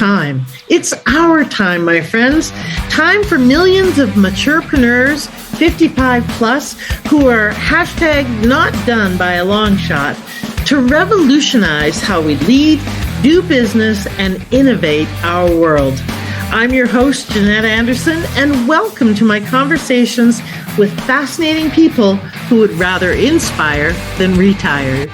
time. It's our time, my friends. Time for millions of maturepreneurs, 55 plus, who are hashtag not done by a long shot, to revolutionize how we lead, do business, and innovate our world. I'm your host, Jeanette Anderson, and welcome to my conversations with fascinating people who would rather inspire than retire.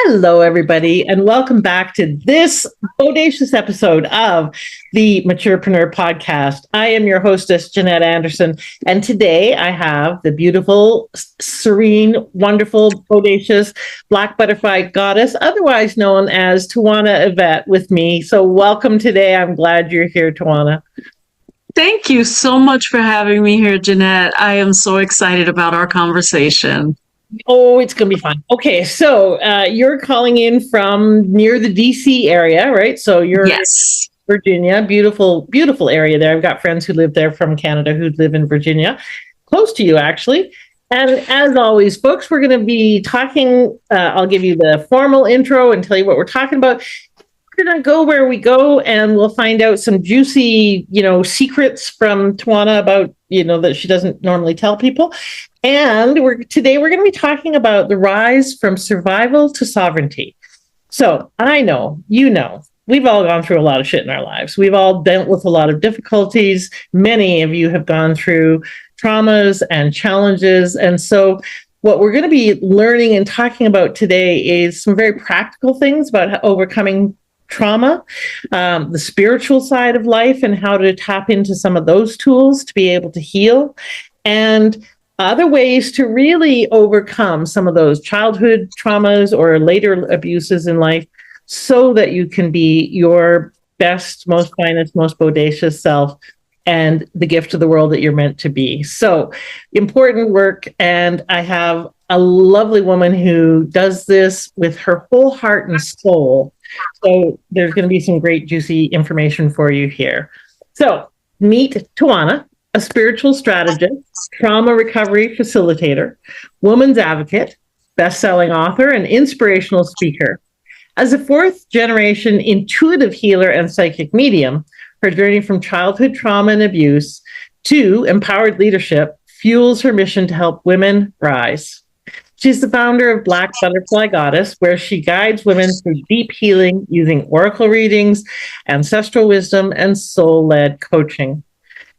Hello, everybody, and welcome back to this bodacious episode of the Maturepreneur podcast. I am your hostess, Jeanette Anderson, and today I have the beautiful, serene, wonderful, bodacious black butterfly goddess, otherwise known as Tywanah Evette, with me. So welcome today. I'm glad you're here, Tywanah. Thank you so much for having me here, Jeanette. I am so excited about our conversation. Oh, it's going to be fun. Okay, so you're calling in from near the DC area, right? So you're yes. Virginia, beautiful, beautiful area there. I've got friends who live there from Canada who live in Virginia, close to you, actually. And as always, folks, we're going to be talking. I'll give you the formal intro and tell you what we're talking about. We're going to go where we go, and we'll find out some juicy, secrets from Tywanah about, that she doesn't normally tell people. And today we're going to be talking about the rise from survival to sovereignty. So I know, we've all gone through a lot of shit in our lives. We've all dealt with a lot of difficulties. Many of you have gone through traumas and challenges. And so what we're going to be learning and talking about today is some very practical things about overcoming trauma, the spiritual side of life, and how to tap into some of those tools to be able to heal, and other ways to really overcome some of those childhood traumas or later abuses in life so that you can be your best, most finest, most bodacious self and the gift to the world that you're meant to be. So important work. And I have a lovely woman who does this with her whole heart and soul. So there's going to be some great juicy information for you here. So meet Tywanah, a spiritual strategist, trauma recovery facilitator, woman's advocate, best-selling author, and inspirational speaker. As a fourth-generation intuitive healer and psychic medium, her journey from childhood trauma and abuse to empowered leadership fuels her mission to help women rise. She's the founder of Black Butterfly Goddess, where she guides women through deep healing using oracle readings, ancestral wisdom, and soul-led coaching.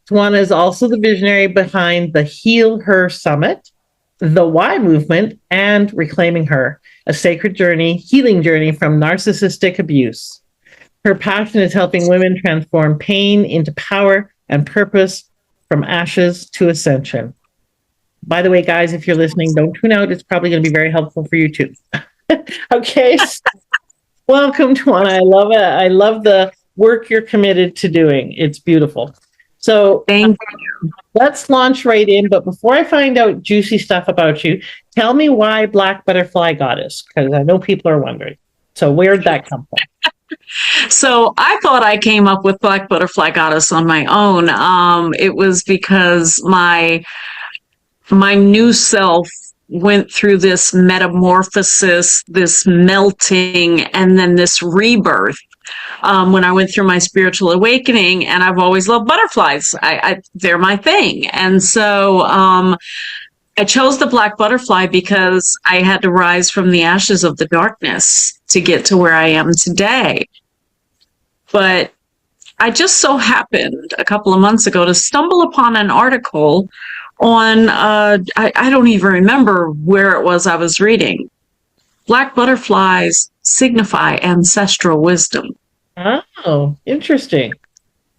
Tywanah is also the visionary behind the HealHER Summit, the Why Movement, and Reclaiming Her, a sacred healing journey from narcissistic abuse. Her passion is helping women transform pain into power and purpose, from ashes to ascension. By the way, guys, if you're listening, don't tune out. It's probably going to be very helpful for you too. Okay. Welcome, Tywanah. I love it. I love the work you're committed to doing. It's beautiful. So thank you. Let's launch right in. But before I find out juicy stuff about you, tell me why Black Butterfly Goddess, because I know people are wondering. So where'd that come from? So I thought I came up with Black Butterfly Goddess on my own. It was because my new self went through this metamorphosis, this melting, and then this rebirth. When I went through my spiritual awakening, and I've always loved butterflies. They're my thing. And so I chose the black butterfly because I had to rise from the ashes of the darkness to get to where I am today. But I just so happened a couple of months ago to stumble upon an article on, I don't even remember where it was I was reading. Black butterflies signify ancestral wisdom. Oh, interesting.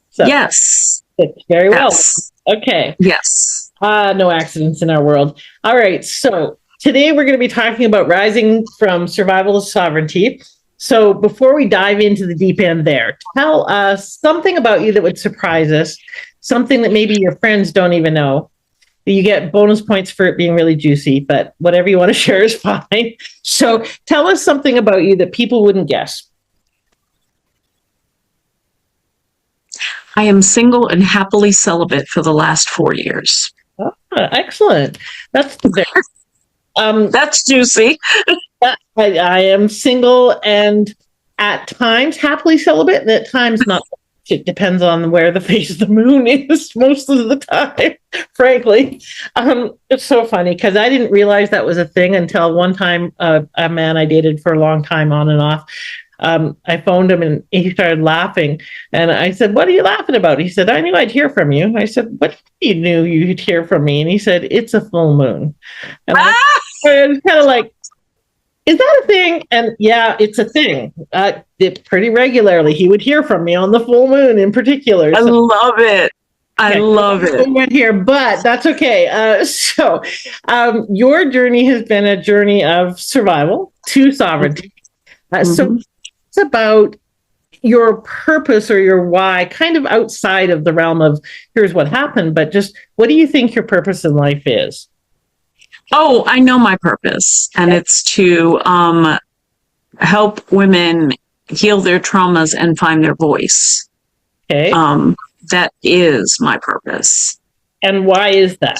So, yes. Very well. Yes. Okay. Yes. No accidents in our world. All right. So today we're going to be talking about rising from survival to sovereignty. So before we dive into the deep end there, tell us something about you that would surprise us, something that maybe your friends don't even know. You get bonus points for it being really juicy, but whatever you want to share is fine. So tell us something about you that people wouldn't guess. I am single and happily celibate for the last 4 years. Excellent. That's very, That's juicy. I am single and at times happily celibate, and at times not. It depends on where the phase of the moon is most of the time, frankly. It's so funny because I didn't realize that was a thing until one time a man I dated for a long time on and off. I phoned him and he started laughing. And I said, "What are you laughing about?" He said, "I knew I'd hear from you." I said, "What you knew you'd hear from me?" And he said, "It's a full moon." And I was kind of like, is that a thing? And yeah, it's a thing. Pretty regularly, he would hear from me on the full moon in particular. I love it. I love it. We went here, but that's okay. Your journey has been a journey of survival to sovereignty. So it's about your purpose or your why, kind of outside of the realm of here's what happened, but just what do you think your purpose in life is? Oh, I know my purpose, and it's to help women heal their traumas and find their voice. Okay. That is my purpose. And why is that?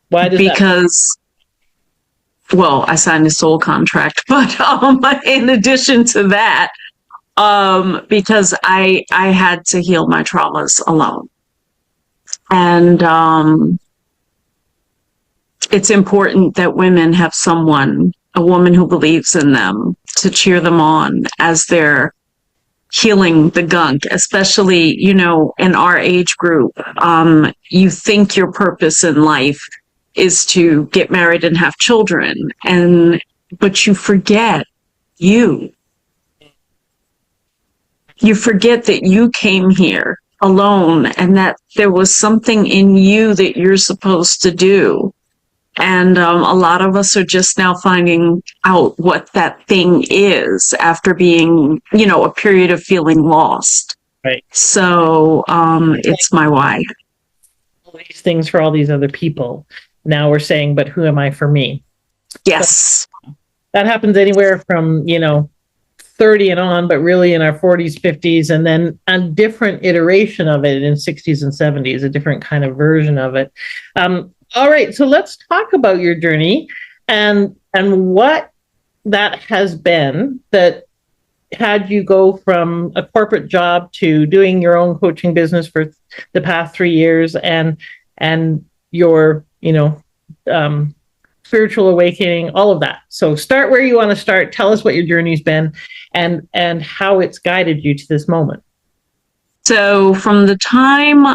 Why does because well, I signed a soul contract, but in addition to that, because I had to heal my traumas alone. And it's important that women have someone, a woman who believes in them, to cheer them on as they're healing the gunk, especially, you know, in our age group. You think your purpose in life is to get married and have children, but you forget you. You forget that you came here alone and that there was something in you that you're supposed to do. And a lot of us are just now finding out what that thing is after being, you know, a period of feeling lost. Right. So it's my why. All these things for all these other people. Now we're saying, but who am I for me? Yes. So that happens anywhere from, 30 and on, but really in our 40s, 50s, and then a different iteration of it in 60s and 70s, a different kind of version of it. All right, so let's talk about your journey and what that has been that had you go from a corporate job to doing your own coaching business for the past 3 years and your spiritual awakening, all of that. So start where you want to start. Tell us what your journey's been and how it's guided you to this moment. So from the time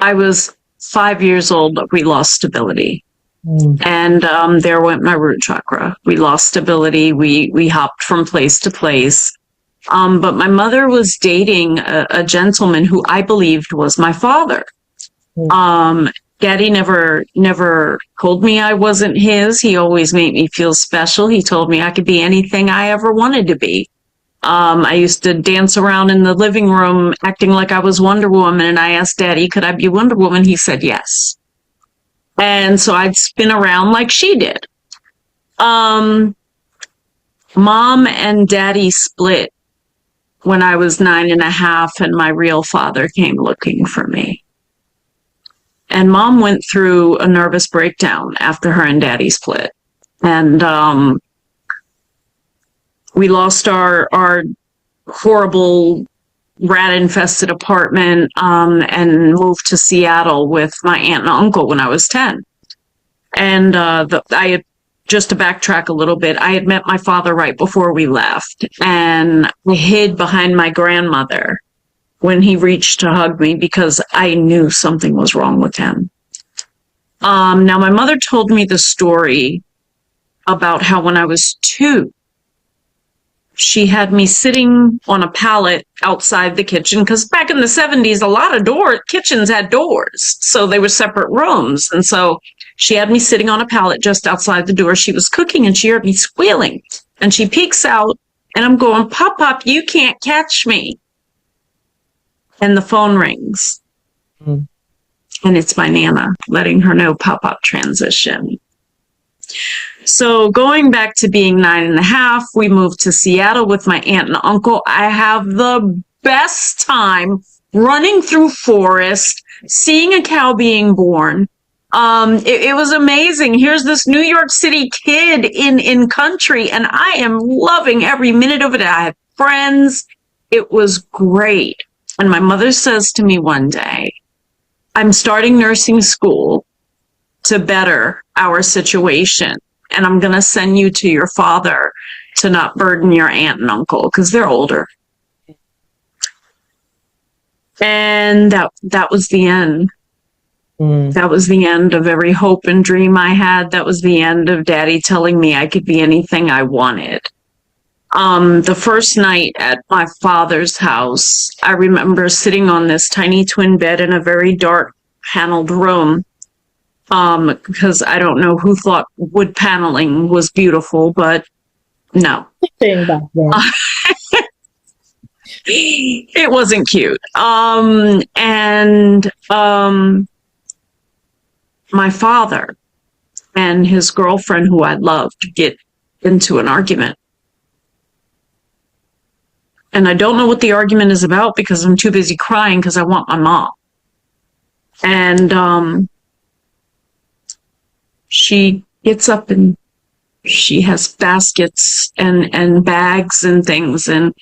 I was 5 years old, we lost stability. And there went my root chakra. We lost stability. We hopped from place to place. But my mother was dating a gentleman who I believed was my father. Daddy never told me I wasn't his. He always made me feel special. He told me I could be anything I ever wanted to be. I used to dance around in the living room acting like I was Wonder Woman, and I asked Daddy, could I be Wonder Woman? He said yes. And so I'd spin around like she did. Mom and Daddy split when I was 9.5, and my real father came looking for me. And Mom went through a nervous breakdown after her and Daddy split. And we lost our horrible rat-infested apartment and moved to Seattle with my aunt and uncle when I was 10. And I had, just to backtrack a little bit, I had met my father right before we left, and I hid behind my grandmother when he reached to hug me because I knew something was wrong with him. Now, my mother told me the story about how when I was 2, she had me sitting on a pallet outside the kitchen, because back in the 70s, a lot of kitchens had doors, so they were separate rooms. And so she had me sitting on a pallet just outside the door. She was cooking and she heard me squealing, and she peeks out and I'm going, Pop, you can't catch me. And the phone rings. And it's my Nana letting her know Pop transition. So going back to being 9.5, we moved to Seattle with my aunt and uncle. I have the best time running through forest, seeing a cow being born. It was amazing. Here's this New York City kid in country, and I am loving every minute of it. I have friends. It was great. And my mother says to me one day, I'm starting nursing school to better our situation, and I'm going to send you to your father to not burden your aunt and uncle because they're older. And that was the end. That was the end of every hope and dream I had. That was the end of Daddy telling me I could be anything I wanted. The first night at my father's house, I remember sitting on this tiny twin bed in a very dark paneled room. Because I don't know who thought wood paneling was beautiful, but no. It wasn't cute. My father and his girlfriend, who I loved, get into an argument. And I don't know what the argument is about because I'm too busy crying because I want my mom. And she gets up and she has baskets and bags and things, and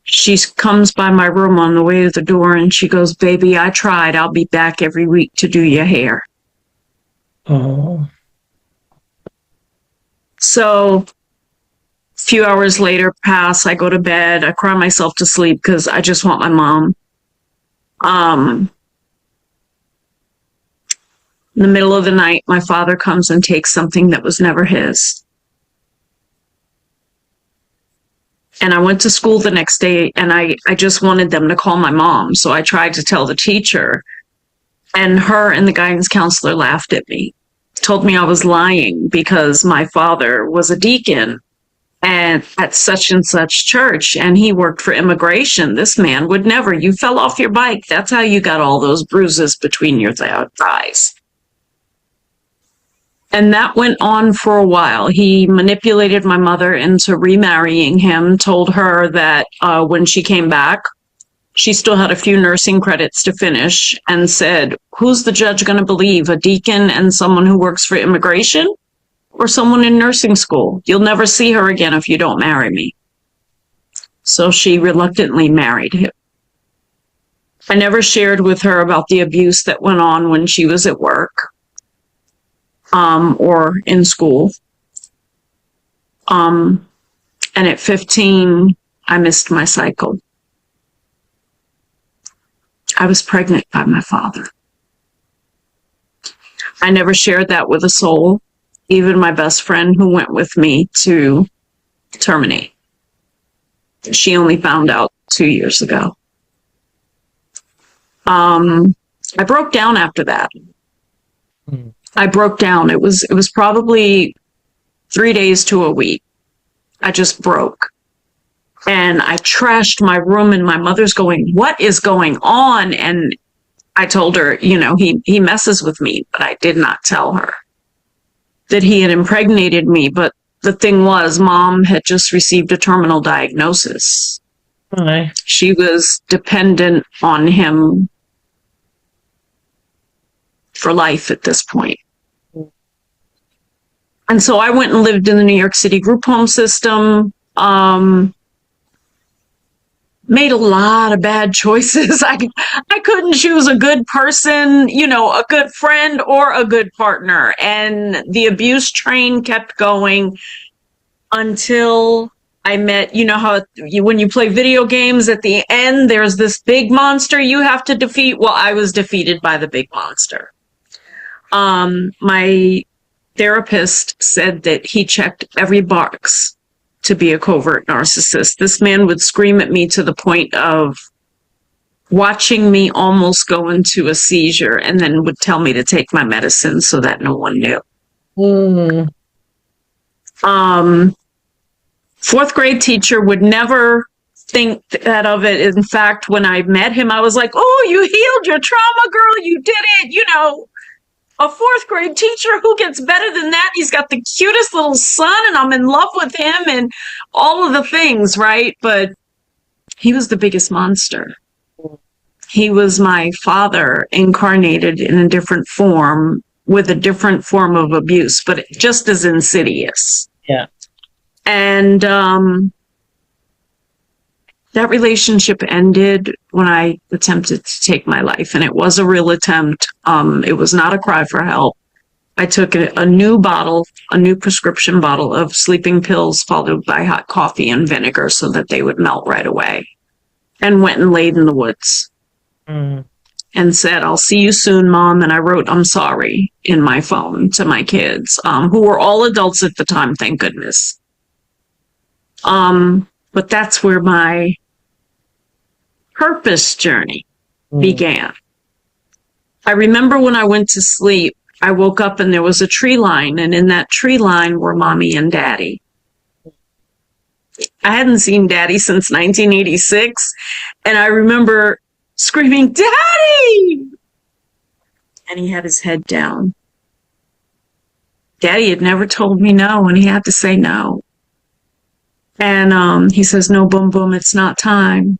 she comes by my room on the way to the door and she goes, "Baby, I tried. I'll be back every week to do your hair." Oh. So a few hours later pass, I go to bed, I cry myself to sleep because I just want my mom. In the middle of the night, my father comes and takes something that was never his. And I went to school the next day, and I just wanted them to call my mom. So I tried to tell the teacher, and her and the guidance counselor laughed at me, told me I was lying because my father was a deacon and at such and such church, and he worked for immigration. This man would never. You fell off your bike. That's how you got all those bruises between your thighs. And that went on for a while. He manipulated my mother into remarrying him, told her that when she came back, she still had a few nursing credits to finish, and said, "Who's the judge going to believe, a deacon and someone who works for immigration or someone in nursing school? You'll never see her again if you don't marry me." So she reluctantly married him. I never shared with her about the abuse that went on when she was at work. Or in school. And at 15, I missed my cycle. I was pregnant by my father. I never shared that with a soul, even my best friend who went with me to terminate. She only found out 2 years ago. I broke down after that. I broke down. It was probably 3 days to a week. I just broke. And I trashed my room, and my mother's going, "What is going on?" And I told her, he messes with me, but I did not tell her that he had impregnated me. But the thing was, Mom had just received a terminal diagnosis. Hi. She was dependent on him for life at this point. And so I went and lived in the New York City group home system, made a lot of bad choices. I couldn't choose a good person, a good friend or a good partner. And the abuse train kept going until I met, how when you play video games at the end, there's this big monster you have to defeat. Well, I was defeated by the big monster. My therapist said that he checked every box to be a covert narcissist. This man would scream at me to the point of watching me almost go into a seizure, and then would tell me to take my medicine so that no one knew. Fourth grade teacher would never think that of it. In fact, when I met him, I was like, "Oh, you healed your trauma, girl. You did it." A fourth grade teacher, who gets better than that? He's got the cutest little son, and I'm in love with him, and all of the things, right? But he was the biggest monster. He was my father incarnated in a different form with a different form of abuse, but just as insidious. Yeah. And that relationship ended when I attempted to take my life, and it was a real attempt. It was not a cry for help. I took a new prescription bottle of sleeping pills followed by hot coffee and vinegar so that they would melt right away, and went and laid in the woods and said, "I'll see you soon, Mom." And I wrote, "I'm sorry," in my phone to my kids, who were all adults at the time, thank goodness. But that's where my purpose journey began. I remember when I went to sleep, I woke up and there was a tree line, and in that tree line were Mommy and Daddy. I hadn't seen Daddy since 1986, and I remember screaming, "Daddy!" And he had his head down. Daddy had never told me no, and he had to say no. And he says, "No, Boom Boom, it's not time."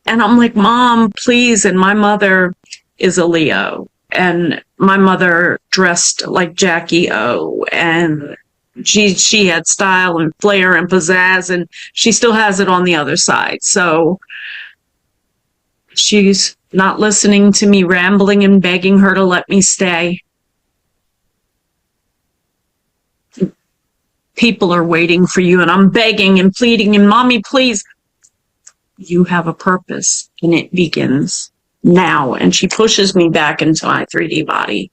And I'm like, "Mom, please." And my mother is a Leo, and my mother dressed like Jackie O, and she had style and flair and pizzazz, and she still has it on the other side. So she's not listening to me rambling and begging her to let me stay. People are waiting for you, and I'm begging and pleading, and "Mommy, please." You have a purpose, and it begins now. And she pushes me back into my 3D body.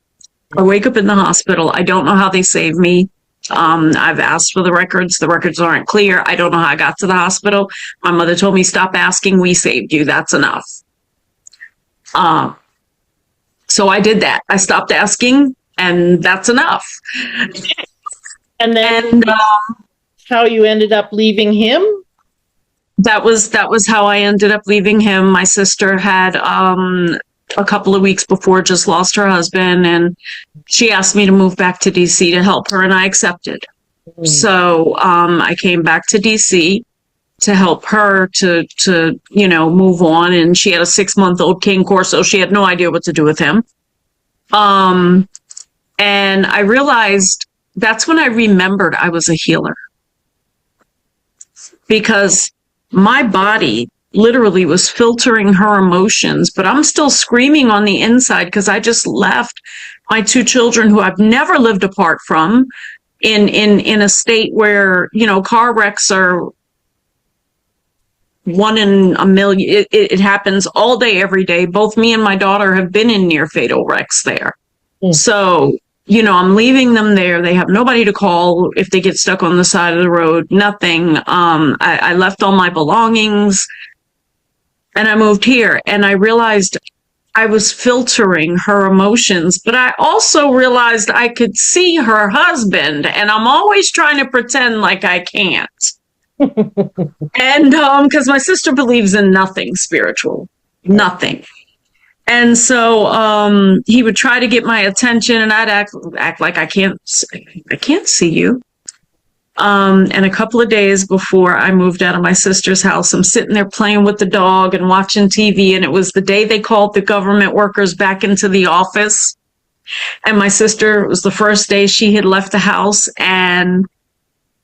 I wake up in the hospital. I don't know how they saved me. I've asked for the records. The records aren't clear. I don't know how I got to the hospital. My mother told me, "Stop asking. We saved you. That's enough." So I did that. I stopped asking, and that's enough. And then how you ended up leaving him? That was how I ended up leaving him. My sister had a couple of weeks before just lost her husband, and she asked me to move back to DC to help her, and I accepted. So I came back to DC to help her to move on, and she had a 6-month-old King Corso. She had no idea what to do with him. And I realized that's when I remembered I was a healer, because my body literally was filtering her emotions, but I'm still screaming on the inside because I just left my 2 children who I've never lived apart from in a state where, car wrecks are 1 in a million. It happens all day, every day. Both me and my daughter have been in near fatal wrecks there. So, I'm leaving them there. They have nobody to call if they get stuck on the side of the road, nothing. I left all my belongings and I moved here, and I realized I was filtering her emotions, but I also realized I could see her husband, and I'm always trying to pretend like I can't. And because my sister believes in nothing spiritual, nothing. And so he would try to get my attention, and I'd act like I can't see you. And a couple of days before I moved out of my sister's house, I'm sitting there playing with the dog and watching TV, and it was the day they called the government workers back into the office. And my sister, it was the first day she had left the house, and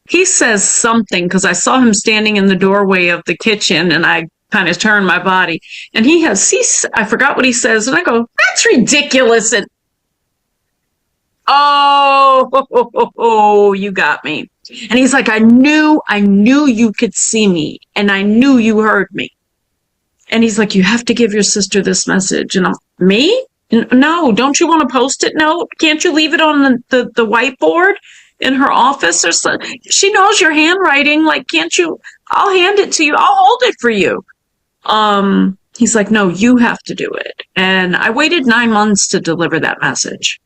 he says something, because I saw him standing in the doorway of the kitchen, and I kind of turned my body, and I forgot what he says, and I go, "That's ridiculous." And oh, you got me. And he's like, I knew you could see me, and I knew you heard me. And he's like, "You have to give your sister this message." And I'm, "Me? No, don't you want a Post-it note? Can't you leave it on the whiteboard in her office or something? She knows your handwriting. Like, can't you? I'll hand it to you. I'll hold it for you." He's like, "No, you have to do it." And I waited 9 months to deliver that message.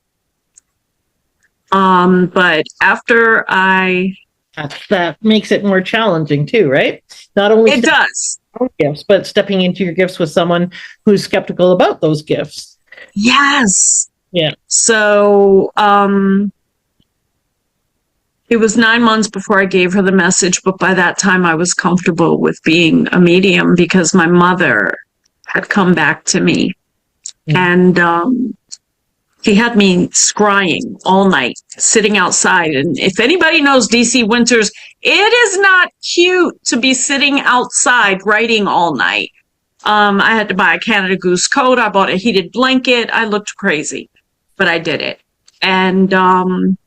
But after that makes it more challenging too, right? Not only it does gifts, but stepping into your gifts with someone who's skeptical about those gifts. Yes. Yeah. So, it was 9 months before I gave her the message, but by that time I was comfortable with being a medium, because my mother had come back to me. And he had me scrying all night, sitting outside. And if anybody knows DC winters, it is not cute to be sitting outside writing all night. I had to buy a Canada Goose coat. I bought a heated blanket. I looked crazy, but I did it. And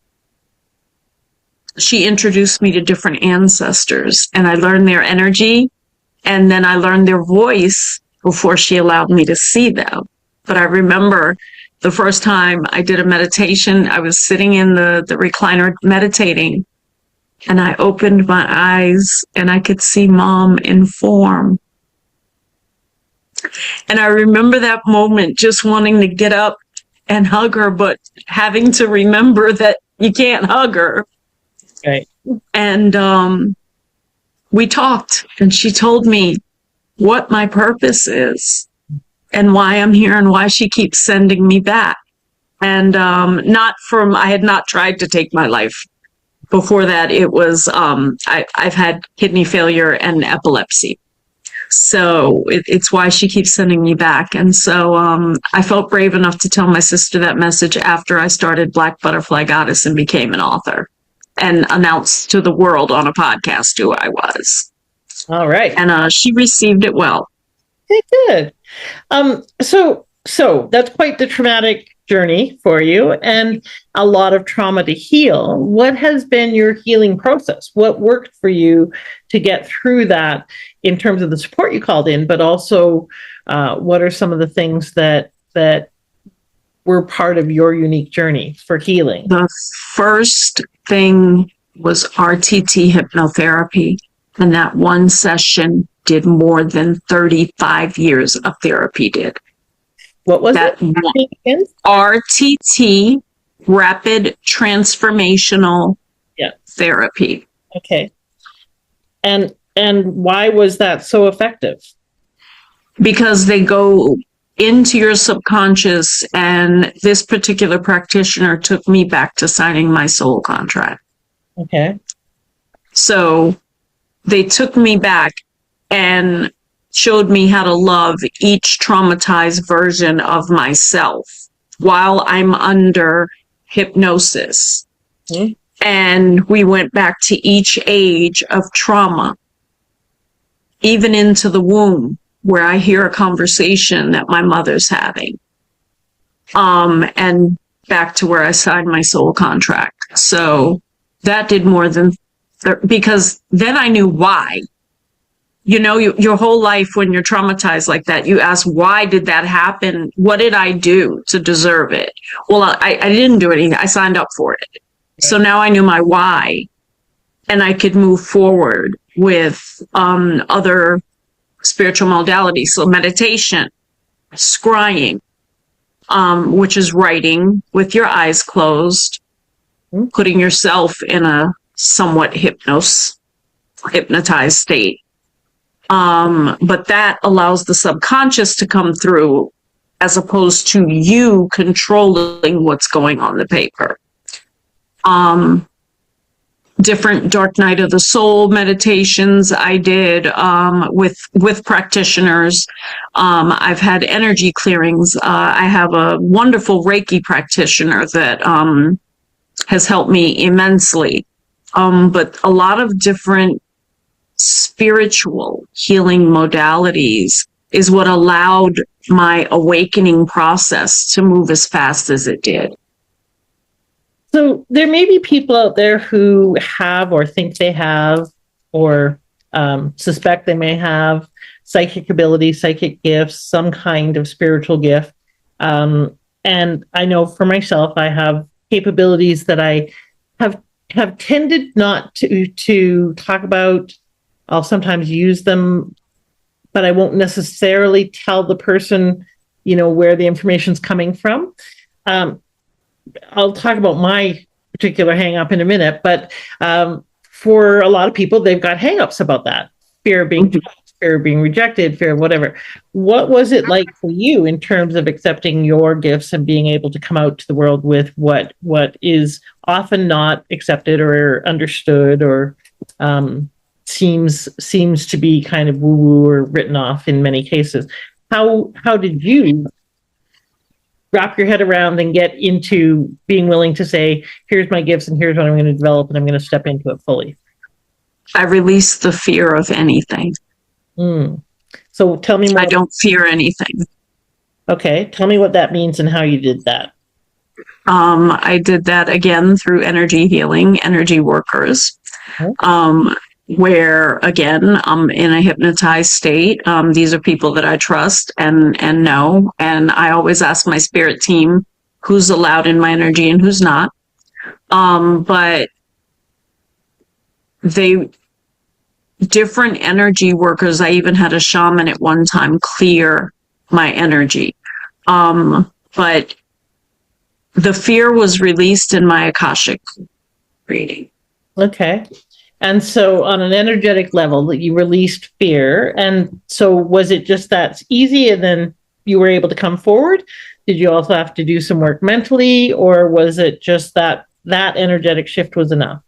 she introduced me to different ancestors, and I learned their energy, and then I learned their voice before she allowed me to see them. But I remember the first time I did a meditation, I was sitting in the recliner meditating, and I opened my eyes and I could see Mom in form. And I remember that moment just wanting to get up and hug her, but having to remember that you can't hug her. Right. And we talked, and she told me what my purpose is and why I'm here and why she keeps sending me back. And I had not tried to take my life. Before that, it was, I've had kidney failure and epilepsy. So it's why she keeps sending me back. And so I felt brave enough to tell my sister that message after I started Black Butterfly Goddess and became an author and announced to the world on a podcast who I was. All right. And she received it well. Okay, good. So that's quite the traumatic journey for you, and a lot of trauma to heal. What has been your healing process? What worked for you to get through that in terms of the support you called in, but also what are some of the things that were part of your unique journey for healing? The first thing was RTT hypnotherapy, and that one session did more than 35 years of therapy did. What was that it? RTT, rapid transformational therapy. Okay. And why was that so effective? Because they go into your subconscious, and this particular practitioner took me back to signing my soul contract. Okay. So they took me back and showed me how to love each traumatized version of myself while I'm under hypnosis. Mm-hmm. And we went back to each age of trauma, even into the womb, where I hear a conversation that my mother's having. And back to where I signed my soul contract. So that did more than, because then I knew why. You know, your whole life when you're traumatized like that, you ask, why did that happen? What did I do to deserve it? Well, I didn't do anything. I signed up for it. Right. So now I knew my why, and I could move forward with other spiritual modalities. So meditation, scrying, which is writing with your eyes closed, putting yourself in a somewhat hypnotized state. But that allows the subconscious to come through as opposed to you controlling what's going on the paper. Different Dark Night of the Soul meditations I did with practitioners. I've had energy clearings. I have a wonderful Reiki practitioner that has helped me immensely. But a lot of different spiritual healing modalities is what allowed my awakening process to move as fast as it did. So there may be people out there who have or think they have or suspect they may have psychic ability, psychic gifts, some kind of spiritual gift. And I know for myself, I have capabilities that I have tended not to talk about. I'll sometimes use them, but I won't necessarily tell the person, where the information's coming from. I'll talk about my particular hang-up in a minute, but for a lot of people, they've got hang-ups about that. Fear of being judged, fear of being rejected, fear of whatever. What was it like for you in terms of accepting your gifts and being able to come out to the world with what is often not accepted or understood or seems to be kind of woo-woo or written off in many cases? how did you wrap your head around and get into being willing to say, here's my gifts and here's what I'm going to develop and I'm going to step into it fully? I release the fear of anything. So tell me more. I don't fear anything. Okay. Tell me what that means and how you did that. I did that again through energy healing, energy workers, where again, I'm in a hypnotized state. These are people that I trust and know. And I always ask my spirit team who's allowed in my energy and who's not. But different energy workers, I even had a shaman at one time clear my energy. But the fear was released in my Akashic reading. Okay. And so on an energetic level that you released fear. And so was it just that easy and then you were able to come forward? Did you also have to do some work mentally, or was it just that energetic shift was enough?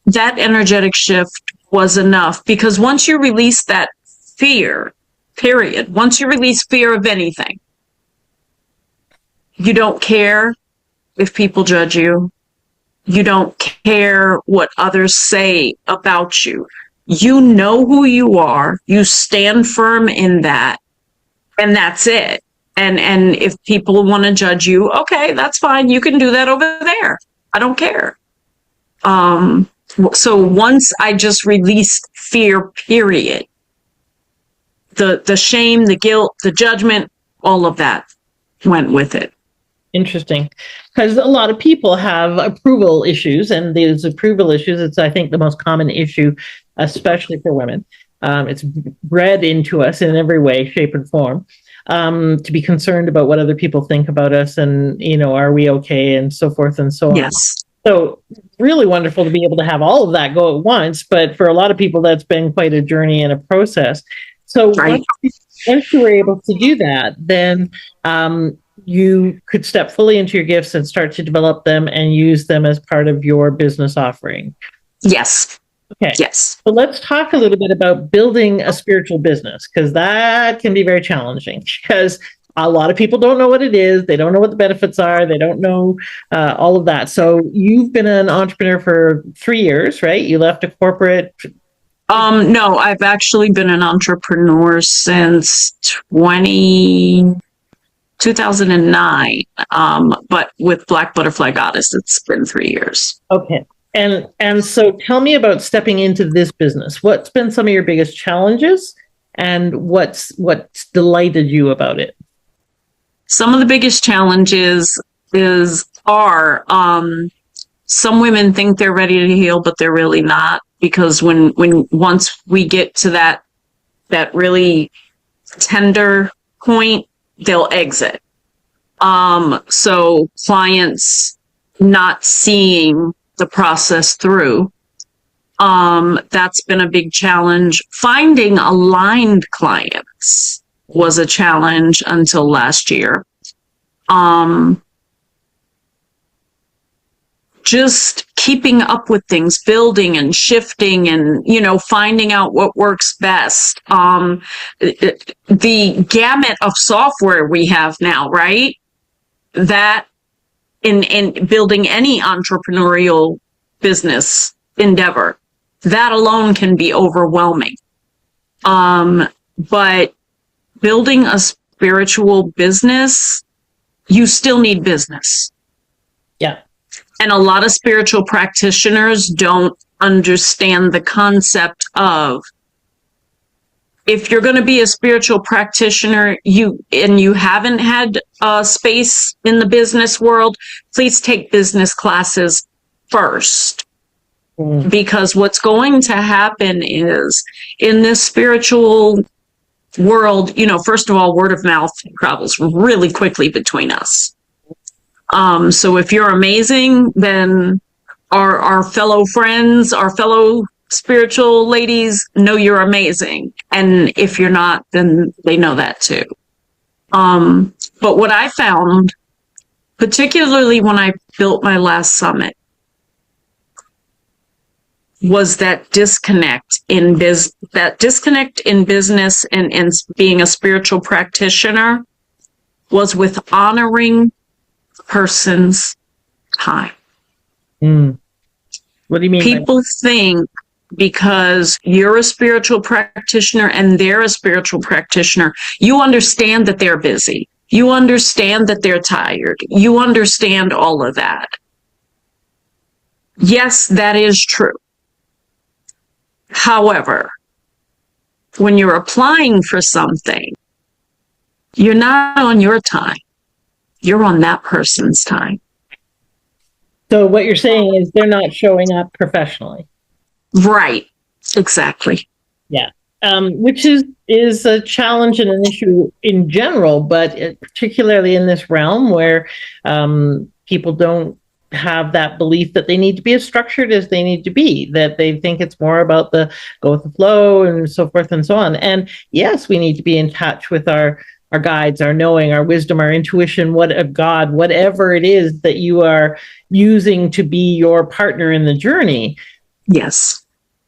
That energetic shift was enough, because once you release that fear, period, once you release fear of anything, you don't care if people judge you. You don't care what others say about you. You know who you are. You stand firm in that, and that's it. And if people want to judge you, okay, that's fine. You can do that over there. I don't care. So once I just released fear, period, the shame, the guilt, the judgment, all of that went with it. Interesting. Because a lot of people have approval issues, and these approval issues, it's, I think, the most common issue, especially for women. It's bred into us in every way, shape, and form, to be concerned about what other people think about us and, are we okay, and so forth and so on. Yes. So really wonderful to be able to have all of that go at once. But for a lot of people, that's been quite a journey and a process. So right. once you were able to do that, then you could step fully into your gifts and start to develop them and use them as part of your business offering. Yes. Okay. Yes. So let's talk a little bit about building a spiritual business, because that can be very challenging, because a lot of people don't know what it is. They don't know what the benefits are. They don't know all of that. So you've been an entrepreneur for 3 years, right? You left a corporate. No, I've actually been an entrepreneur since 2009. But with Black Butterfly Goddess, it's been 3 years. Okay. And so tell me about stepping into this business. What's been some of your biggest challenges, and what's delighted you about it? Some of the biggest challenges are some women think they're ready to heal, but they're really not, because when once we get to that really tender point, they'll exit. So clients not seeing the process through. That's been a big challenge. Finding aligned clients was a challenge until last year. Just keeping up with things, building and shifting and, finding out what works best. The gamut of software we have now, right? That in building any entrepreneurial business endeavor, that alone can be overwhelming. But building a spiritual business, you still need business. Yeah. And a lot of spiritual practitioners don't understand the concept of, if you're going to be a spiritual practitioner, you haven't had a space in the business world, please take business classes first. Because what's going to happen is, in this spiritual world, first of all, word of mouth travels really quickly between us. So if you're amazing, then our fellow friends, our fellow spiritual ladies know you're amazing. And if you're not, then they know that too. But what I found, particularly when I built my last summit, was that disconnect that disconnect in business and being a spiritual practitioner was with honoring the person's time. Mm. What do you mean? People think because you're a spiritual practitioner and they're a spiritual practitioner, you understand that they're busy. You understand that they're tired. You understand all of that. Yes, that is true. However, when you're applying for something, you're not on your time. You're on that person's time. So what you're saying is they're not showing up professionally. Right. Exactly. Yeah. Which is a challenge and an issue in general, but particularly in this realm where people don't have that belief that they need to be as structured as they need to be, that they think it's more about the go with the flow and so forth and so on. And yes, we need to be in touch with our guides, our knowing, our wisdom, our intuition, what of God, whatever it is that you are using to be your partner in the journey. Yes.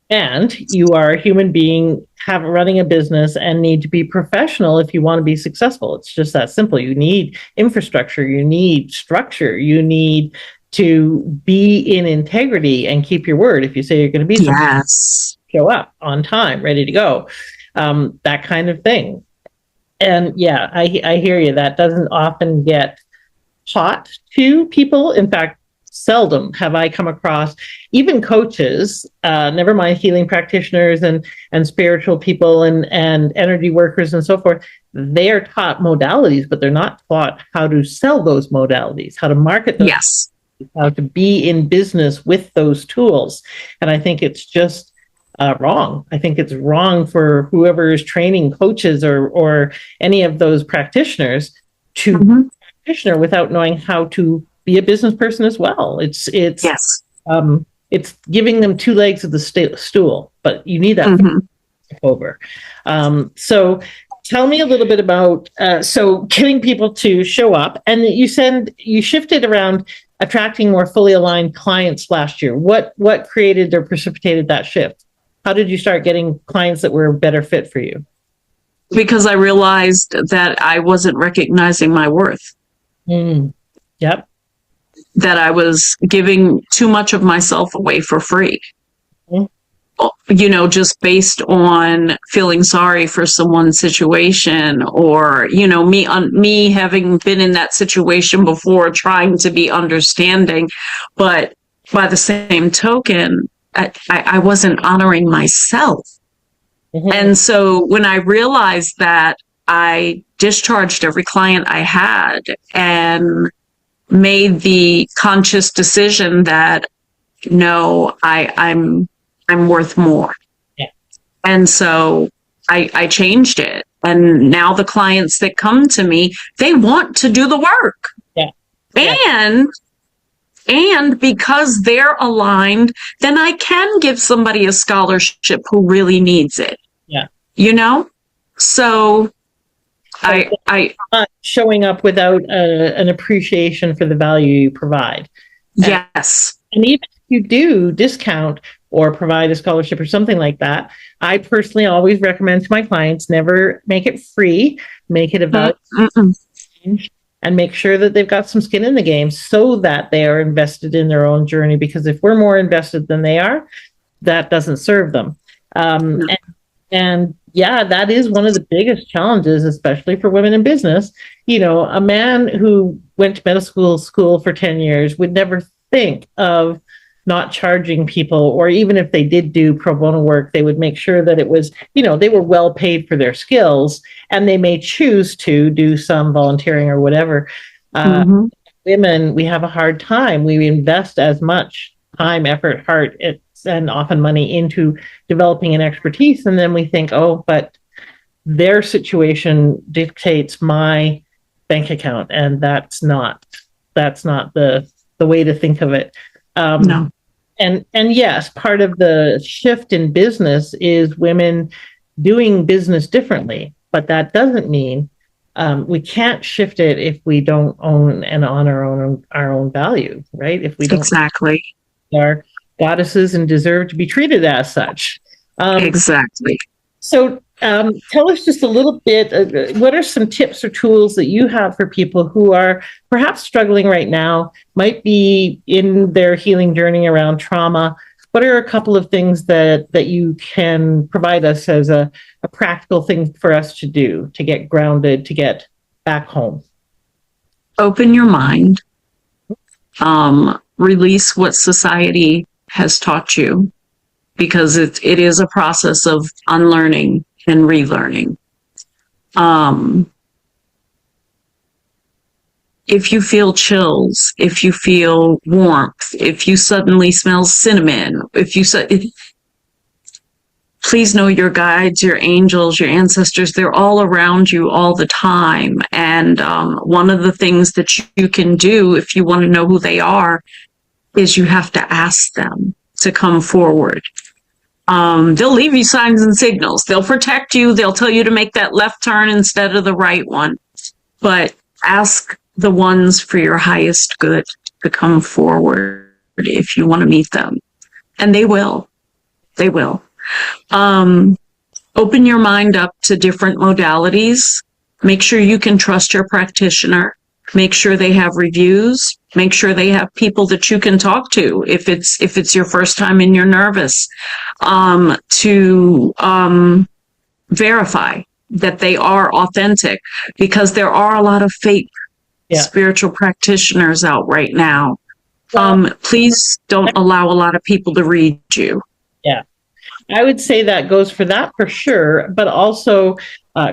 And you are a human being running a business and need to be professional if you want to be successful. It's just that simple. You need infrastructure, you need structure, you need to be in integrity and keep your word. If you say you're going to be yes, show up on time, ready to go, that kind of thing. And yeah, I hear you. That doesn't often get taught to people. In fact, seldom have I come across even coaches, never mind healing practitioners and spiritual people and energy workers and so forth. They are taught modalities, but they're not taught how to sell those modalities, how to market them, yes, how to be in business with those tools. And I think it's just wrong. I think it's wrong for whoever is training coaches or any of those practitioners to practitioner without knowing how to be a business person as well. It's yes. It's giving them two legs of the stool, but you need that over. So tell me a little bit about so getting people to show up, and you said you shifted around attracting more fully aligned clients last year. What created or precipitated that shift? How did you start getting clients that were a better fit for you? Because I realized that I wasn't recognizing my worth. Yep. That I was giving too much of myself away for free. You know, just based on feeling sorry for someone's situation, or, you know, me having been in that situation before, trying to be understanding. But by the same token, I wasn't honoring myself. And so when I realized that, I discharged every client I had and made the conscious decision that no, I'm worth more. Yeah. And so I changed it. And now the clients that come to me, they want to do the work. Yeah. And because they're aligned, then I can give somebody a scholarship who really needs it. Yeah. You know? So I showing up without an appreciation for the value you provide. Yes. And even if you do discount or provide a scholarship or something like that, I personally always recommend to my clients, never make it free, make it a value exchange, and make sure that they've got some skin in the game so that they are invested in their own journey. Because if we're more invested than they are, that doesn't serve them. And yeah, that is one of the biggest challenges, especially for women in business. You know, a man who went to medical school for 10 years would never think of not charging people, or even if they did do pro bono work, they would make sure that it was, you know, they were well paid for their skills, and they may choose to do some volunteering or whatever. Women, we have a hard time. We invest as much time, effort, heart, and often money into developing an expertise, and then we think, oh, but their situation dictates my bank account, and that's not the way to think of it. No. And yes, part of the shift in business is women doing business differently, but that doesn't mean we can't shift it if we don't own and honor our own value, right? If we don't exactly are goddesses and deserve to be treated as such. Exactly. So tell us just a little bit, what are some tips or tools that you have for people who are perhaps struggling right now, might be in their healing journey around trauma? What are a couple of things that you can provide us as a practical thing for us to do to get grounded, to get back home? Open your mind. Release what society has taught you, because it is a process of unlearning and relearning. If you feel chills, if you feel warmth, if you suddenly smell cinnamon, please know your guides, your angels, your ancestors, they're all around you all the time. And one of the things that you can do if you want to know who they are is you have to ask them to come forward. They'll leave you signs and signals. They'll protect you. They'll tell you to make that left turn instead of the right one. But ask the ones for your highest good to come forward if you want to meet them. And they will. They will. Open your mind up to different modalities. Make sure you can trust your practitioner. Make sure they have reviews. Make sure they have people that you can talk to if it's your first time and you're nervous, to verify that they are authentic, because there are a lot of fake spiritual practitioners out right now. Please don't allow a lot of people to read you. Yeah. I would say that goes for that for sure, but also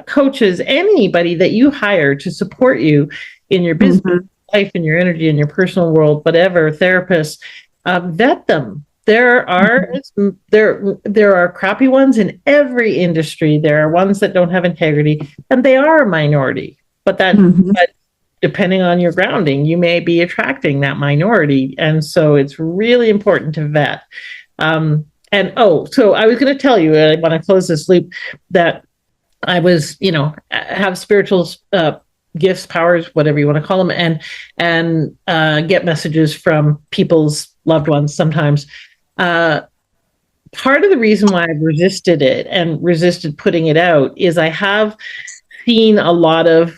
coaches, anybody that you hire to support you in your business life, in your energy, in your personal world, whatever, therapists, vet them. There are crappy ones in every industry. There are ones that don't have integrity, and they are a minority. But but depending on your grounding, you may be attracting that minority, and so it's really important to vet. So I was going to tell you, when I close this loop, that I was, have spiritual gifts, powers, whatever you want to call them, and get messages from people's loved ones sometimes. Part of the reason why I've resisted it and resisted putting it out is I have seen a lot of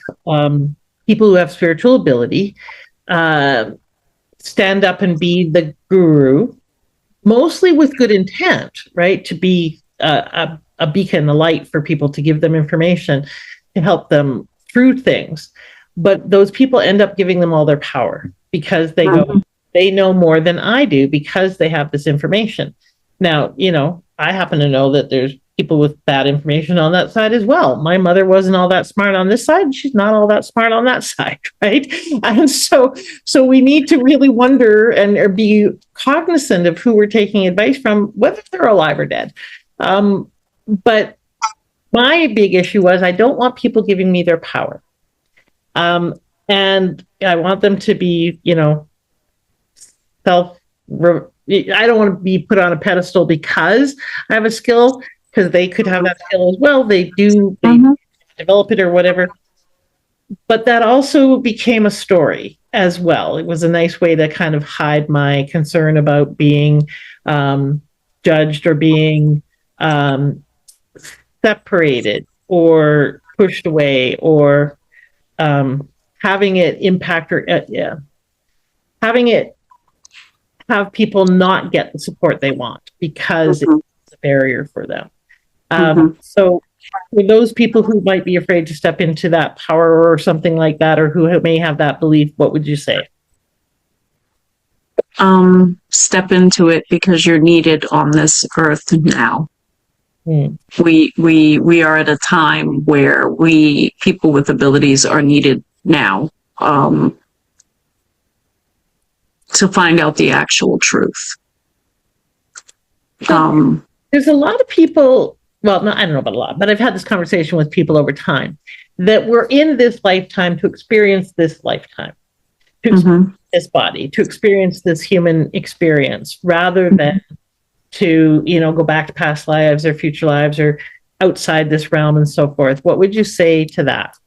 people who have spiritual ability stand up and be the guru, mostly with good intent, right? To be a beacon, a light for people, to give them information, to help them through things. But those people end up giving them all their power because they go, they know more than I do because they have this information. Now, I happen to know that there's people with bad information on that side as well. My mother wasn't all that smart on this side. She's not all that smart on that side, right? And so we need to really wonder or be cognizant of who we're taking advice from, whether they're alive or dead. But my big issue was I don't want people giving me their power. And I want them to be, I don't want to be put on a pedestal because I have a skill, because they could have that skill as well. They develop it or whatever. But that also became a story as well. It was a nice way to kind of hide my concern about being judged or being separated or pushed away, or having it impact or having it have people not get the support they want because it's a barrier for them. So for those people who might be afraid to step into that power or something like that, or who may have that belief, what would you say? Step into it, because you're needed on this earth now. We are at a time where people with abilities are needed now, to find out the actual truth. There's a lot of people, well, I don't know about a lot, but I've had this conversation with people over time, that we're in this lifetime to experience this lifetime, to experience this body, to experience this human experience, rather than to, go back to past lives or future lives or outside this realm and so forth. What would you say to that?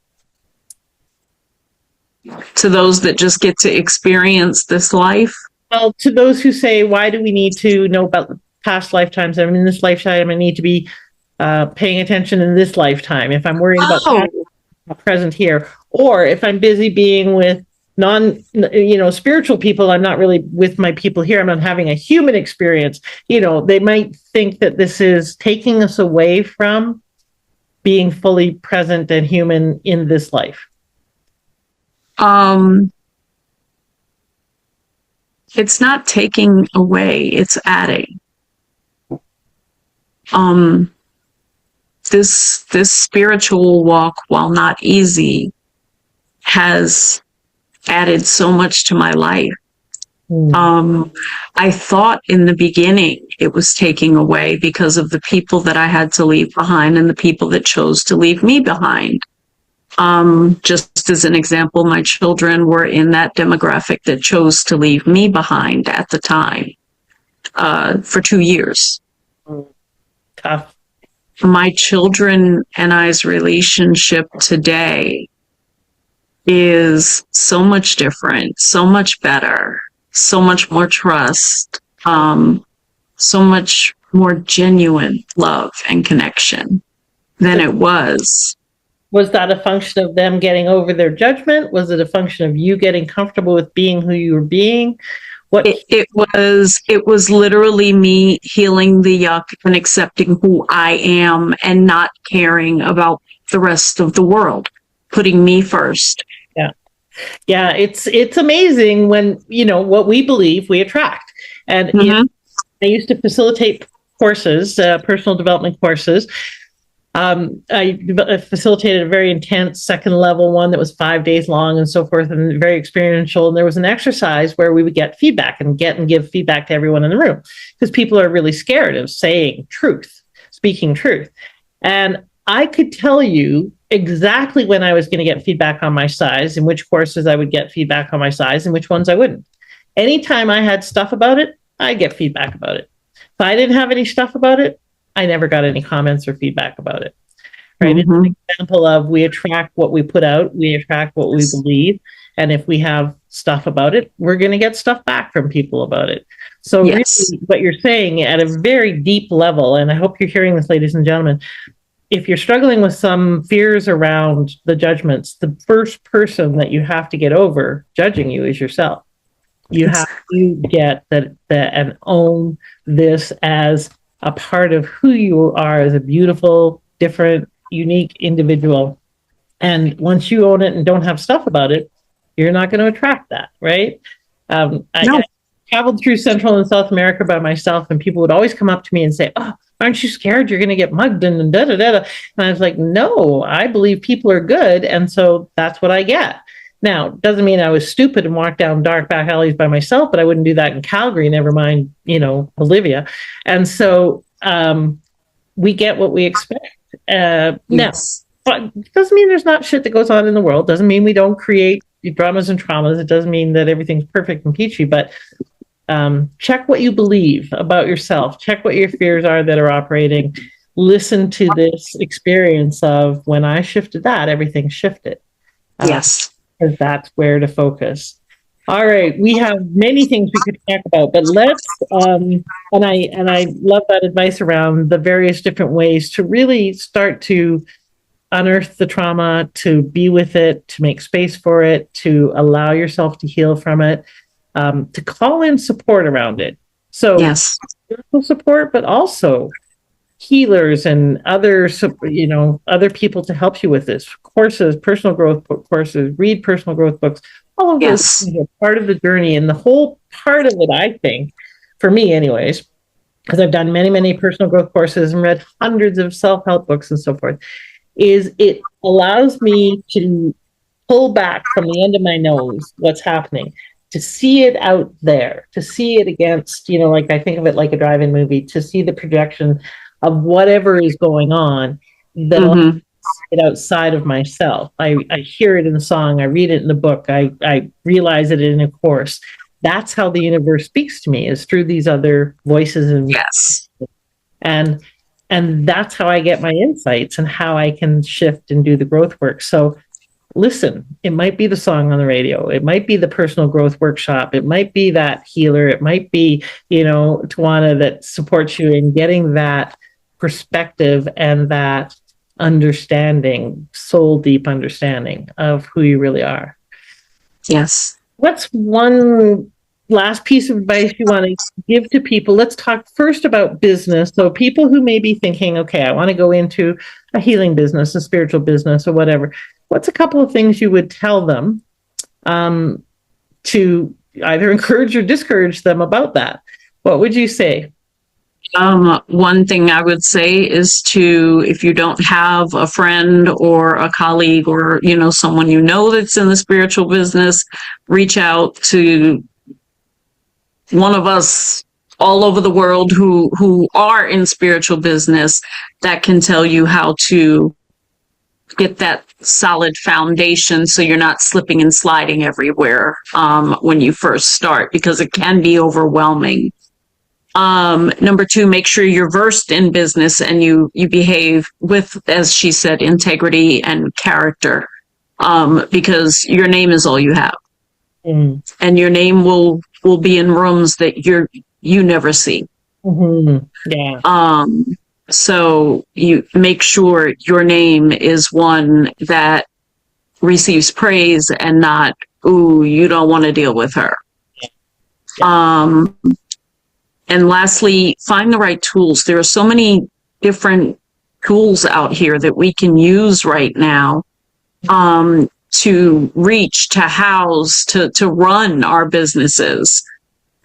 To those that just get to experience this life? Well, to those who say, why do we need to know about past lifetimes, I'm in this lifetime, I need to be paying attention in this lifetime. If I'm worried about present here, or if I'm busy being with spiritual people, I'm not really with my people here. I'm not having a human experience. They might think that this is taking us away from being fully present and human in this life. It's not taking away, it's adding. This spiritual walk, while not easy, has added so much to my life. I thought in the beginning it was taking away because of the people that I had to leave behind and the people that chose to leave me behind. Just as an example, my children were in that demographic that chose to leave me behind at the time, for 2 years. Tough. My children and I's relationship today is so much different, so much better, so much more trust, so much more genuine love and connection than it was. Was that a function of them getting over their judgment? Was it a function of you getting comfortable with being who you were being? It was literally me healing the yuck and accepting who I am and not caring about the rest of the world, putting me first. Yeah, it's amazing when, what we believe we attract. And I used to facilitate courses, personal development courses. I facilitated a very intense second level one that was 5 days long and so forth, and very experiential. And there was an exercise where we would get feedback and give feedback to everyone in the room, because people are really scared of saying truth, speaking truth. And I could tell you exactly when I was going to get feedback on my size, in which courses I would get feedback on my size and which ones I wouldn't. Anytime I had stuff about it, I get feedback about it. If I didn't have any stuff about it, I never got any comments or feedback about it. Right? It's an example of we attract what we put out, we attract what we believe. And if we have stuff about it, we're going to get stuff back from people about it. So really what you're saying at a very deep level, and I hope you're hearing this, ladies and gentlemen, if you're struggling with some fears around the judgments, the first person that you have to get over judging you is yourself. You have to get that and own this as a part of who you are as a beautiful, different, unique individual. And once you own it and don't have stuff about it, you're not going to attract that, right? I traveled through Central and South America by myself, and people would always come up to me and say, "Oh, aren't you scared you're going to get mugged and da da da?" And I was like, "No, I believe people are good, and so that's what I get." Now, doesn't mean I was stupid and walked down dark back alleys by myself, but I wouldn't do that in Calgary, never mind, Bolivia. And so we get what we expect. Now, but it doesn't mean there's not shit that goes on in the world. Doesn't mean we don't create dramas and traumas. It doesn't mean that everything's perfect and peachy, but check what you believe about yourself. Check what your fears are that are operating. Listen to this experience of when I shifted that, everything shifted. Yes. Because that's where to focus. All right, we have many things we could talk about, but let's and I love that advice around the various different ways to really start to unearth the trauma, to be with it, to make space for it, to allow yourself to heal from it, to call in support around it. So spiritual support, but also healers and other people to help you with this. Courses, personal growth courses, read personal growth books. All of those things are part of the journey, and the whole part of it, I think, for me anyways, because I've done many, many personal growth courses and read hundreds of self-help books and so forth, is it allows me to pull back from the end of my nose what's happening, to see it out there, to see it against, like I think of it like a drive-in movie, to see the projection of whatever is going on that it outside of myself. I hear it in the song, I read it in the book, I realize it in a course. That's how the universe speaks to me, is through these other voices and that's how I get my insights and how I can shift and do the growth work. So listen. It might be the song on the radio. It might be the personal growth workshop. It might be that healer. It might be, Tywanah, that supports you in getting that perspective and that understanding, soul deep understanding of who you really are. Yes. What's one last piece of advice you want to give to people? Let's talk first about business. So people who may be thinking, okay, I want to go into a healing business, a spiritual business, or whatever. What's a couple of things you would tell them to either encourage or discourage them about that? What would you say? One thing I would say is if you don't have a friend or a colleague or, someone that's in the spiritual business, reach out to one of us all over the world who are in spiritual business that can tell you how to get that solid foundation so you're not slipping and sliding everywhere when you first start, because it can be overwhelming. Number two, make sure you're versed in business and you behave with, as she said, integrity and character, because your name is all you have. And your name will be in rooms that you never see. Yeah. So you make sure your name is one that receives praise and not, ooh, you don't want to deal with her. And lastly, find the right tools. There are so many different tools out here that we can use right now to reach, to house, to run our businesses.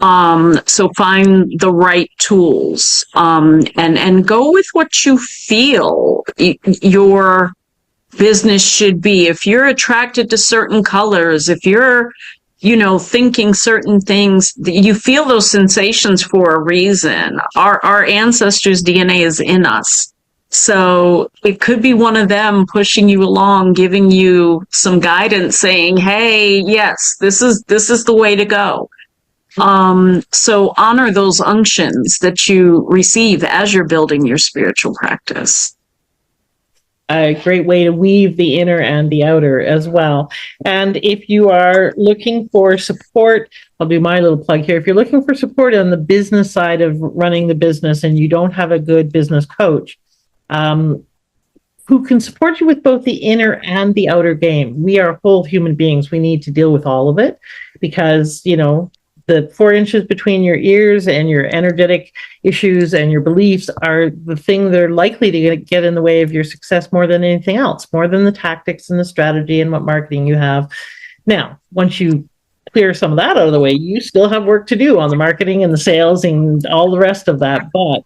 So find the right tools and go with what you feel your business should be. If you're attracted to certain colors, if you're thinking certain things, you feel those sensations for a reason. Our ancestors' DNA is in us. So it could be one of them pushing you along, giving you some guidance, saying, hey, yes, this is the way to go. So honor those unctions that you receive as you're building your spiritual practice. A great way to weave the inner and the outer as well. And if you are looking for support, I'll do my little plug here. If you're looking for support on the business side of running the business and you don't have a good business coach, who can support you with both the inner and the outer game. We are whole human beings. We need to deal with all of it because, the 4 inches between your ears and your energetic issues and your beliefs are the thing that are likely to get in the way of your success more than anything else, more than the tactics and the strategy and what marketing you have. Now, once you clear some of that out of the way, you still have work to do on the marketing and the sales and all the rest of that, but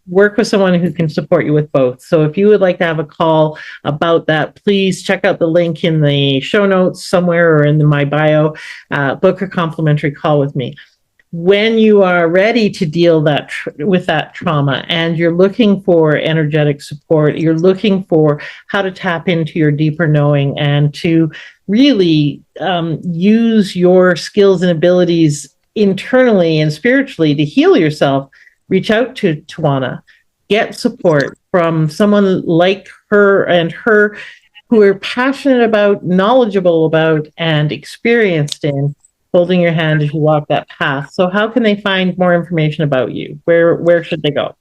work with someone who can support you with both. So if you would like to have a call about that, please check out the link in the show notes somewhere or in my bio. Book a complimentary call with me. When you are ready to deal with that trauma and you're looking for energetic support, you're looking for how to tap into your deeper knowing and to really use your skills and abilities internally and spiritually to heal yourself, reach out to Tywanah, get support from someone like her and her who are passionate about, knowledgeable about, and experienced in holding your hand as you walk that path. So how can they find more information about you? Where should they go?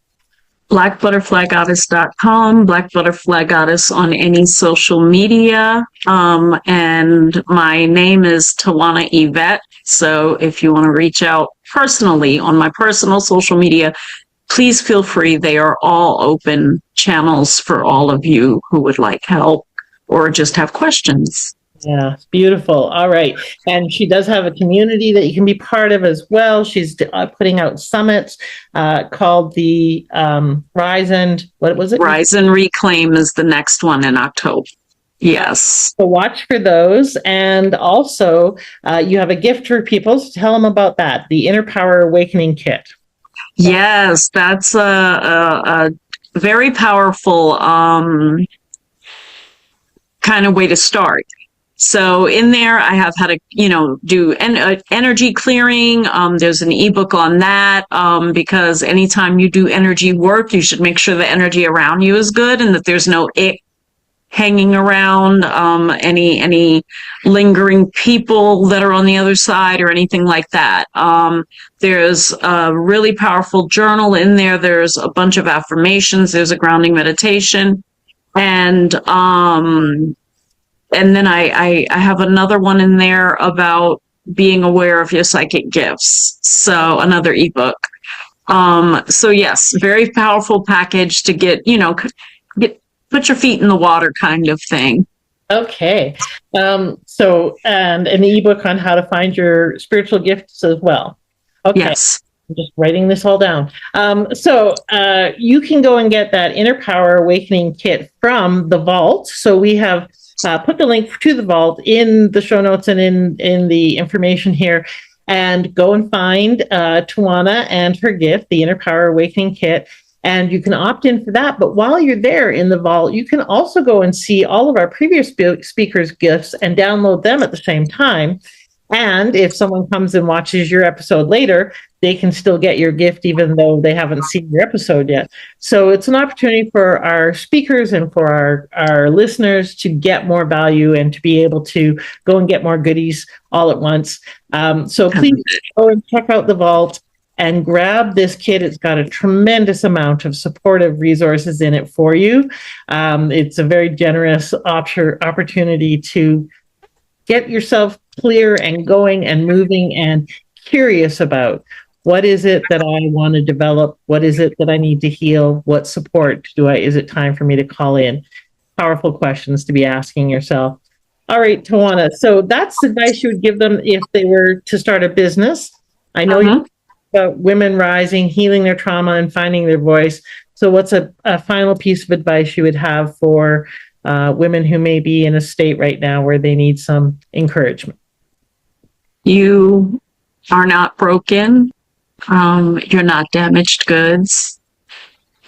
blackbutterflygoddess.com, Black Butterfly Goddess on any social media. And my name is Tywanah Evette. So if you want to reach out personally on my personal social media, please feel free. They are all open channels for all of you who would like help or just have questions. Yeah, it's beautiful. All right. And she does have a community that you can be part of as well. She's putting out summits called the Rise and, what was it? Rise and Reclaim is the next one in October. Yes. So watch for those. And also, you have a gift for people. So tell them about that, the Inner Power Awakening Kit. Yes, that's a very powerful kind of way to start. So in there, I have how to, do energy clearing. There's an ebook on that because anytime you do energy work, you should make sure the energy around you is good and that there's no ick hanging around, any lingering people that are on the other side or anything like that. There's a really powerful journal in there. There's a bunch of affirmations. There's a grounding meditation. And then I have another one in there about being aware of your psychic gifts. So another ebook. So yes, very powerful package to get put your feet in the water kind of thing. Okay. So, and an ebook on how to find your spiritual gifts as well. Okay. Yes. I'm just writing this all down. So you can go and get that Inner Power Awakening kit from the Vault. So we have put the link to the Vault in the show notes and in the information here. And go and find Tywanah and her gift, the Inner Power Awakening kit. And you can opt in for that. But while you're there in the Vault, you can also go and see all of our previous speakers' gifts and download them at the same time. And if someone comes and watches your episode later, they can still get your gift even though they haven't seen your episode yet. So it's an opportunity for our speakers and for our listeners to get more value and to be able to go and get more goodies all at once. So please go and check out the Vault and grab this kit. It's got a tremendous amount of supportive resources in it for you. It's a very generous opportunity to get yourself clear and going and moving and curious about what is it that I want to develop? What is it that I need to heal? What support is it time for me to call in? Powerful questions to be asking yourself. All right, Tywanah. So that's advice you would give them if they were to start a business. I know you talk about women rising, healing their trauma and finding their voice. So what's a final piece of advice you would have for women who may be in a state right now where they need some encouragement? You are not broken. You're not damaged goods.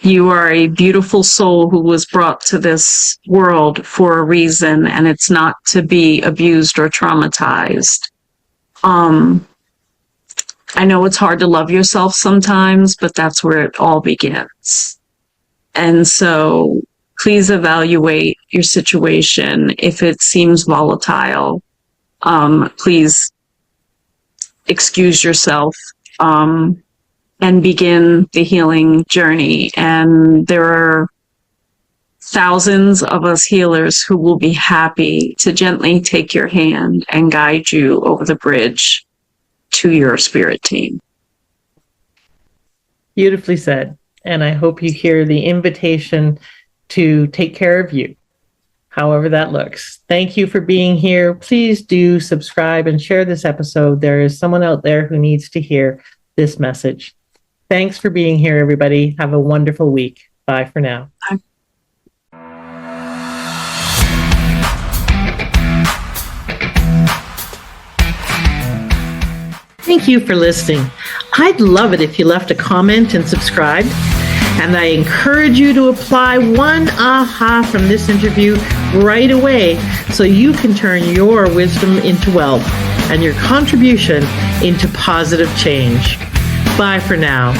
You are a beautiful soul who was brought to this world for a reason, and it's not to be abused or traumatized. I know it's hard to love yourself sometimes, but that's where it all begins. And so please evaluate your situation. If it seems volatile, please excuse yourself and begin the healing journey. And there are thousands of us healers who will be happy to gently take your hand and guide you over the bridge to your spirit team. Beautifully said. And I hope you hear the invitation to take care of you, however that looks. Thank you for being here. Please do subscribe and share this episode. There is someone out there who needs to hear this message. Thanks for being here, everybody. Have a wonderful week. Bye for now. Bye. Thank you for listening. I'd love it if you left a comment and subscribed. And I encourage you to apply one aha from this interview right away so you can turn your wisdom into wealth and your contribution into positive change. Bye for now.